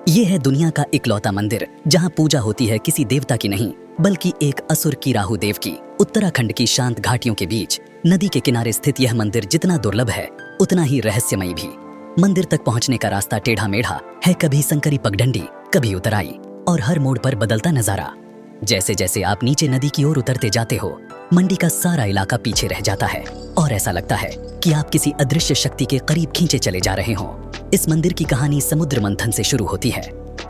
ये है दुनिया का इकलौता मंदिर जहाँ पूजा होती है किसी देवता की नहीं बल्कि एक असुर की राहु देव की। उत्तराखंड की शांत घाटियों के बीच नदी के किनारे स्थित यह मंदिर जितना दुर्लभ है उतना ही रहस्यमयी भी। मंदिर तक पहुंचने का रास्ता टेढ़ा मेढ़ा है, कभी संकरी पगडंडी, कभी उतराई और हर मोड़ पर बदलता नजारा। जैसे जैसे आप नीचे नदी की ओर उतरते जाते हो, मंडी का सारा इलाका पीछे रह जाता है और ऐसा लगता है कि आप किसी अदृश्य शक्ति के करीब खींचे चले जा रहे हो। इस मंदिर की कहानी समुद्र मंथन से शुरू होती है।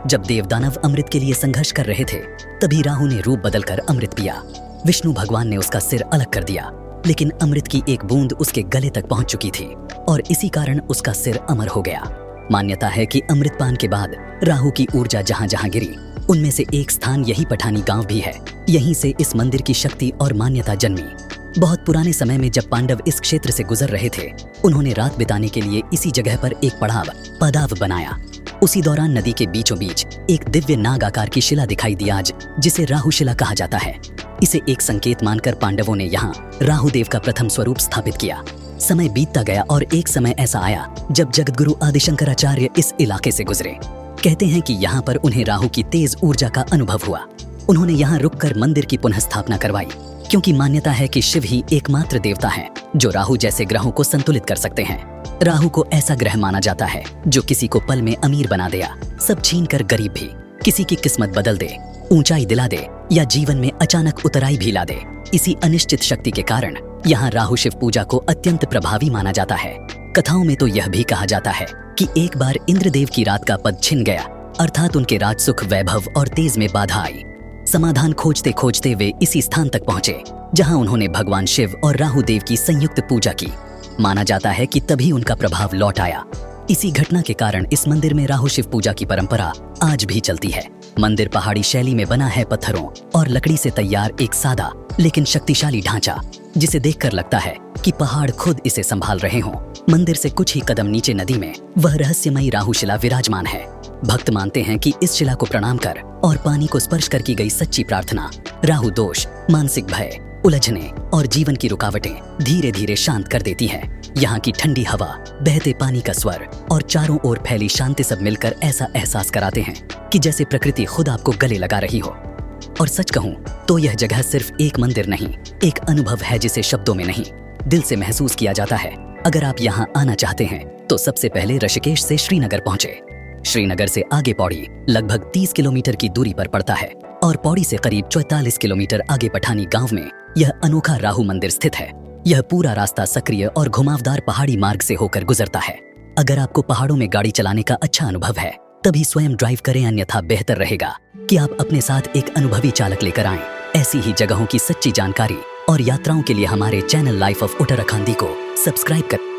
जब देव दानव अमृत के लिए संघर्ष कर रहे थे, तभी राहु ने रूप बदलकर अमृत पिया। विष्णु भगवान ने उसका सिर अलग कर दिया, लेकिन अमृत की एक बूंद उसके गले तक पहुंच चुकी थी और इसी कारण उसका सिर अमर हो गया। मान्यता है कि अमृतपान के बाद राहु की ऊर्जा जहां जहां गिरी, उनमें से एक स्थान यही पठानी गांव भी है। यहीं से इस मंदिर की शक्ति और मान्यता जन्मी। बहुत पुराने समय में जब पांडव इस क्षेत्र से गुजर रहे थे, उन्होंने रात बिताने के लिए इसी जगह पर एक पड़ाव बनाया। उसी दौरान नदी के बीचों बीच एक दिव्य नाग आकार की शिला दिखाई दी आज, जिसे राहु शिला कहा जाता है। इसे एक संकेत मानकर पांडवों ने यहाँ राहु देव का प्रथम स्वरूप स्थापित किया। समय बीतता गया और एक समय ऐसा आया जब जगतगुरु आदिशंकराचार्य इस इलाके से गुजरे। कहते हैं कि यहाँ पर उन्हें राहु की तेज ऊर्जा का अनुभव हुआ। उन्होंने यहाँ रुककर मंदिर की पुनः स्थापना करवाई, क्योंकि मान्यता है कि शिव ही एकमात्र देवता है जो राहु जैसे ग्रहों को संतुलित कर सकते हैं। राहु को ऐसा ग्रह माना जाता है जो किसी को पल में अमीर बना दे, सब छीन कर गरीब भी, किसी की किस्मत बदल दे, ऊंचाई दिला दे या जीवन में अचानक उतराई भी ला दे। इसी अनिश्चित शक्ति के कारण यहाँ राहु शिव पूजा को अत्यंत प्रभावी माना जाता है। कथाओं में तो यह भी कहा जाता है कि एक बार इंद्रदेव की रात का पद छिन गया, अर्थात उनके राज सुख, वैभव और तेज में बाधा आई। समाधान खोजते खोजते वे इसी स्थान तक पहुंचे जहां उन्होंने भगवान शिव और राहु देव की संयुक्त पूजा की। माना जाता है कि तभी उनका प्रभाव लौट आया। इसी घटना के कारण इस मंदिर में राहु शिव पूजा की परंपरा आज भी चलती है। मंदिर पहाड़ी शैली में बना है, पत्थरों और लकड़ी से तैयार एक सादा लेकिन शक्तिशाली ढांचा, जिसे देखकर लगता है कि पहाड़ खुद इसे संभाल रहे हों। मंदिर से कुछ ही कदम नीचे नदी में वह रहस्यमयी राहु शिला विराजमान है। भक्त मानते हैं कि इस शिला को प्रणाम कर और पानी को स्पर्श कर की गई सच्ची प्रार्थना राहु दोष, मानसिक भय, उलझने और जीवन की रुकावटें धीरे धीरे शांत कर देती है। यहाँ की ठंडी हवा, बहते पानी का स्वर और चारों ओर फैली शांति सब मिलकर ऐसा एहसास कराते हैं कि जैसे प्रकृति खुद आपको गले लगा रही हो। और सच कहूँ तो यह जगह सिर्फ एक मंदिर नहीं, एक अनुभव है जिसे शब्दों में नहीं, दिल से महसूस किया जाता है। अगर आप यहाँ आना चाहते हैं तो सबसे पहले ऋषिकेश से श्रीनगर पहुंचे। श्रीनगर से आगे पौड़ी लगभग 30 किलोमीटर की दूरी पर पड़ता है और पौड़ी से करीब 44 किलोमीटर आगे पठानी गांव में यह अनोखा राहु मंदिर स्थित है। यह पूरा रास्ता सक्रिय और घुमावदार पहाड़ी मार्ग से होकर गुजरता है। अगर आपको पहाड़ों में गाड़ी चलाने का अच्छा अनुभव है तभी स्वयं ड्राइव करें, अन्यथा बेहतर रहेगा कि आप अपने साथ एक अनुभवी चालक लेकर आएं। ऐसी ही जगहों की सच्ची जानकारी और यात्राओं के लिए हमारे चैनल लाइफ ऑफ उत्तराखंडी को सब्सक्राइब करें।